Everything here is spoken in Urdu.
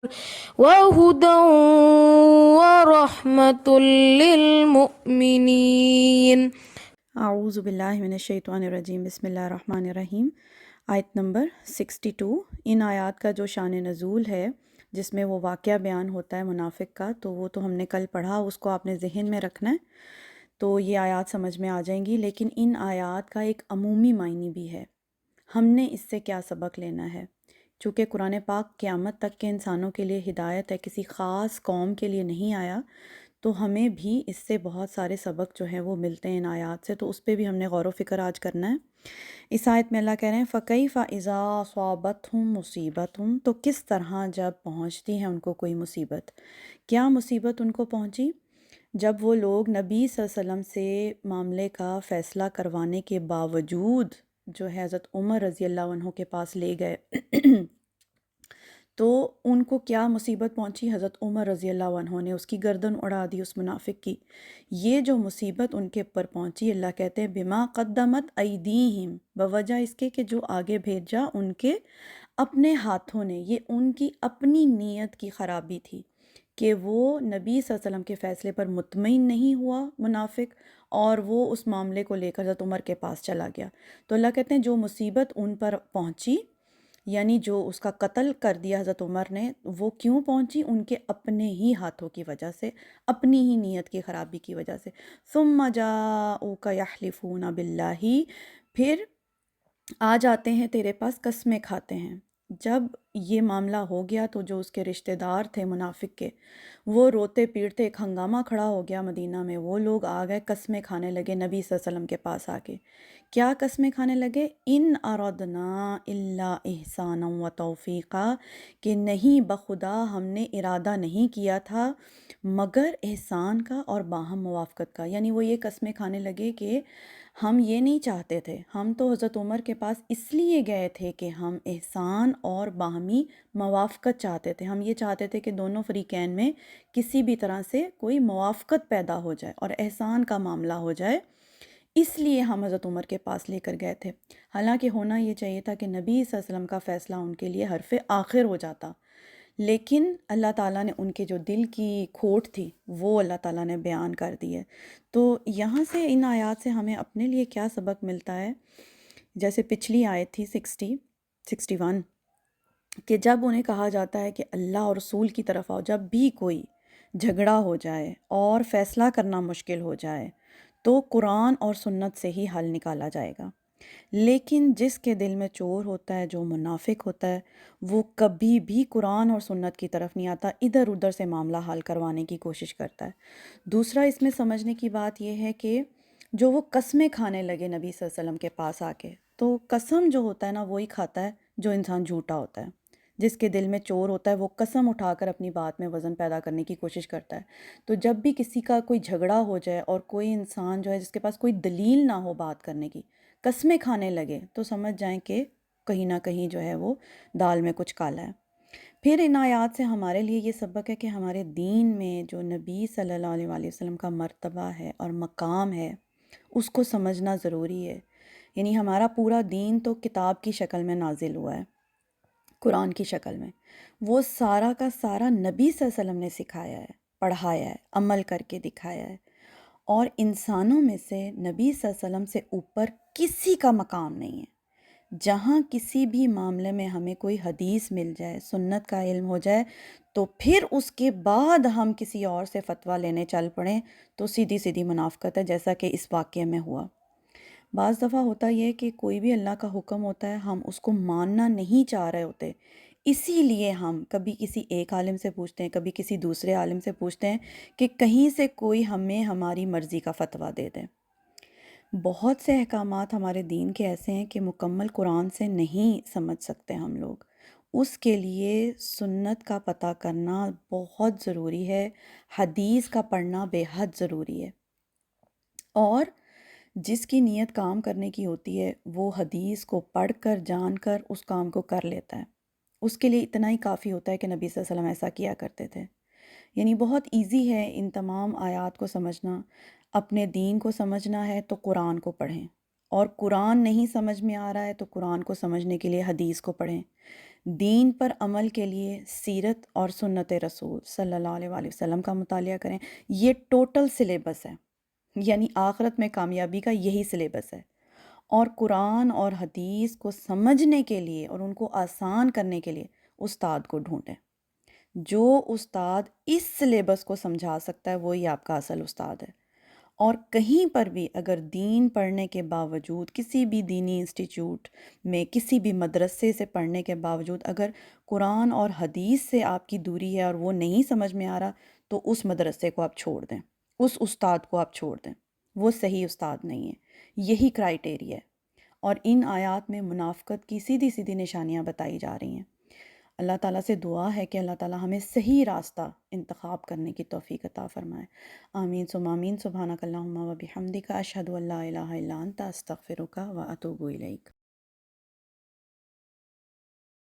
وهدى ورحمة للمؤمنين۔ اعوذ باللہ من الشیطان الرجیم، بسم اللہ الرحمن الرحیم۔ آیت نمبر 62۔ ان آیات کا جو شان نزول ہے جس میں وہ واقعہ بیان ہوتا ہے منافق کا، تو وہ تو ہم نے کل پڑھا، اس کو آپ نے ذہن میں رکھنا ہے تو یہ آیات سمجھ میں آ جائیں گی۔ لیکن ان آیات کا ایک عمومی معنی بھی ہے، ہم نے اس سے کیا سبق لینا ہے۔ چونکہ قرآن پاک قیامت تک کے انسانوں کے لیے ہدایت ہے، کسی خاص قوم کے لیے نہیں آیا، تو ہمیں بھی اس سے بہت سارے سبق جو ہیں وہ ملتے ہیں ان آیات سے، تو اس پہ بھی ہم نے غور و فکر آج کرنا ہے۔ اس آیت میں اللہ کہہ رہے ہیں فَكَيْفَ إِذَا أَصَابَتْهُم مُّصِيبَةٌ، تو کس طرح جب پہنچتی ہے ان کو کوئی مصیبت۔ کیا مصیبت ان کو پہنچی؟ جب وہ لوگ نبی صلی اللہ علیہ وسلم سے معاملے کا فیصلہ کروانے کے باوجود جو ہے حضرت عمر رضی اللہ عنہ کے پاس لے گئے تو ان کو کیا مصیبت پہنچی؟ حضرت عمر رضی اللہ عنہ نے اس کی گردن اڑا دی، اس منافق کی۔ یہ جو مصیبت ان کے اوپر پہنچی، اللہ کہتے ہیں بما قدمت ایدیہم، بوجہ اس کے کہ جو آگے بھیجا ان کے اپنے ہاتھوں نے، یہ ان کی اپنی نیت کی خرابی تھی کہ وہ نبی صلی اللہ علیہ وسلم کے فیصلے پر مطمئن نہیں ہوا منافق، اور وہ اس معاملے کو لے کر حضرت عمر کے پاس چلا گیا۔ تو اللہ کہتے ہیں جو مصیبت ان پر پہنچی، یعنی جو اس کا قتل کر دیا حضرت عمر نے، وہ کیوں پہنچی؟ ان کے اپنے ہی ہاتھوں کی وجہ سے، اپنی ہی نیت کی خرابی کی وجہ سے۔ ثم جاءوک یحلفون باللہ، پھر آ جاتے ہیں تیرے پاس قسمیں کھاتے ہیں۔ جب یہ معاملہ ہو گیا تو جو اس کے رشتہ دار تھے منافق کے، وہ روتے پیٹتے، ایک ہنگامہ کھڑا ہو گیا مدینہ میں، وہ لوگ آ گئے قسمیں کھانے لگے نبی صلی اللہ علیہ وسلم کے پاس آ کے۔ کیا قسمیں کھانے لگے؟ ان اردنا الا احسانا و توفیقا، کہ نہیں بخدا ہم نے ارادہ نہیں کیا تھا مگر احسان کا اور باہم موافقت کا۔ یعنی وہ یہ قسمیں کھانے لگے کہ ہم یہ نہیں چاہتے تھے، ہم تو حضرت عمر کے پاس اس لیے گئے تھے کہ ہم احسان اور باہمی موافقت چاہتے تھے، ہم یہ چاہتے تھے کہ دونوں فریقین میں کسی بھی طرح سے کوئی موافقت پیدا ہو جائے اور احسان کا معاملہ ہو جائے، اس لیے ہم حضرت عمر کے پاس لے کر گئے تھے۔ حالانکہ ہونا یہ چاہیے تھا کہ نبی صلی اللہ علیہ وسلم کا فیصلہ ان کے لیے حرف آخر ہو جاتا، لیکن اللہ تعالیٰ نے ان کے جو دل کی کھوٹ تھی وہ اللہ تعالیٰ نے بیان کر دی ہے۔ تو یہاں سے ان آیات سے ہمیں اپنے لیے کیا سبق ملتا ہے؟ جیسے پچھلی آیت تھی 61 کہ جب انہیں کہا جاتا ہے کہ اللہ اور رسول کی طرف آؤ، جب بھی کوئی جھگڑا ہو جائے اور فیصلہ کرنا مشکل ہو جائے تو قرآن اور سنت سے ہی حل نکالا جائے گا۔ لیکن جس کے دل میں چور ہوتا ہے، جو منافق ہوتا ہے، وہ کبھی بھی قرآن اور سنت کی طرف نہیں آتا، ادھر ادھر سے معاملہ حل کروانے کی کوشش کرتا ہے۔ دوسرا اس میں سمجھنے کی بات یہ ہے کہ جو وہ قسمیں کھانے لگے نبی صلی اللہ علیہ وسلم کے پاس آ کے، تو قسم جو ہوتا ہے نا وہی کھاتا ہے جو انسان جھوٹا ہوتا ہے۔ جس کے دل میں چور ہوتا ہے وہ قسم اٹھا کر اپنی بات میں وزن پیدا کرنے کی کوشش کرتا ہے۔ تو جب بھی کسی کا کوئی جھگڑا ہو جائے اور کوئی انسان جو ہے جس کے پاس کوئی دلیل نہ ہو بات کرنے کی، قسمیں کھانے لگے، تو سمجھ جائیں کہ کہیں نہ کہیں جو ہے وہ دال میں کچھ کالا ہے۔ پھر ان آیات سے ہمارے لیے یہ سبق ہے کہ ہمارے دین میں جو نبی صلی اللہ علیہ وآلہ وسلم کا مرتبہ ہے اور مقام ہے، اس کو سمجھنا ضروری ہے۔ یعنی ہمارا پورا دین تو کتاب کی شکل میں نازل ہوا ہے، قرآن کی شکل میں، وہ سارا کا سارا نبی صلی اللہ علیہ وسلم نے سکھایا ہے، پڑھایا ہے، عمل کر کے دکھایا ہے، اور انسانوں میں سے نبی صلی اللہ علیہ وسلم سے اوپر کسی کا مقام نہیں ہے۔ جہاں کسی بھی معاملے میں ہمیں کوئی حدیث مل جائے، سنت کا علم ہو جائے، تو پھر اس کے بعد ہم کسی اور سے فتویٰ لینے چل پڑیں تو سیدھی سیدھی منافقت ہے، جیسا کہ اس واقعے میں ہوا۔ بعض دفعہ ہوتا یہ ہے کہ کوئی بھی اللہ کا حکم ہوتا ہے، ہم اس کو ماننا نہیں چاہ رہے ہوتے، اسی لیے ہم کبھی کسی ایک عالم سے پوچھتے ہیں، کبھی کسی دوسرے عالم سے پوچھتے ہیں کہ کہیں سے کوئی ہمیں ہماری مرضی کا فتویٰ دے دے۔ بہت سے احکامات ہمارے دین کے ایسے ہیں کہ مکمل قرآن سے نہیں سمجھ سکتے ہم لوگ، اس کے لیے سنت کا پتہ کرنا بہت ضروری ہے، حدیث کا پڑھنا بے حد ضروری ہے۔ اور جس کی نیت کام کرنے کی ہوتی ہے وہ حدیث کو پڑھ کر جان کر اس کام کو کر لیتا ہے، اس کے لیے اتنا ہی کافی ہوتا ہے کہ نبی صلی اللہ علیہ وسلم ایسا کیا کرتے تھے۔ یعنی بہت ایزی ہے ان تمام آیات کو سمجھنا۔ اپنے دین کو سمجھنا ہے تو قرآن کو پڑھیں، اور قرآن نہیں سمجھ میں آ رہا ہے تو قرآن کو سمجھنے کے لیے حدیث کو پڑھیں۔ دین پر عمل کے لیے سیرت اور سنت رسول صلی اللہ علیہ وآلہ وسلم کا مطالعہ کریں. یہ ٹوٹل سلیبس ہے، یعنی آخرت میں کامیابی کا یہی سلیبس ہے. اور قرآن اور حدیث کو سمجھنے کے لیے اور ان کو آسان کرنے کے لیے استاد کو ڈھونڈیں. جو استاد اس سلیبس کو سمجھا سکتا ہے وہی آپ کا اصل استاد ہے. اور کہیں پر بھی اگر دین پڑھنے کے باوجود، کسی بھی دینی انسٹیٹیوٹ میں، کسی بھی مدرسے سے پڑھنے کے باوجود اگر قرآن اور حدیث سے آپ کی دوری ہے اور وہ نہیں سمجھ میں آ رہا، تو اس مدرسے کو آپ چھوڑ دیں، اس استاد کو آپ چھوڑ دیں، وہ صحیح استاد نہیں ہے. یہی کرائٹیریا ہے. اور ان آیات میں منافقت کی سیدھی سیدھی نشانیاں بتائی جا رہی ہیں. اللہ تعالیٰ سے دعا ہے کہ اللہ تعالیٰ ہمیں صحیح راستہ انتخاب کرنے کی توفیق عطا فرمائے. آمین ثم آمین. سبحانک اللہم و بحمدک اشہد ان لا الہ الا انت استغفرک و اتوب الیک.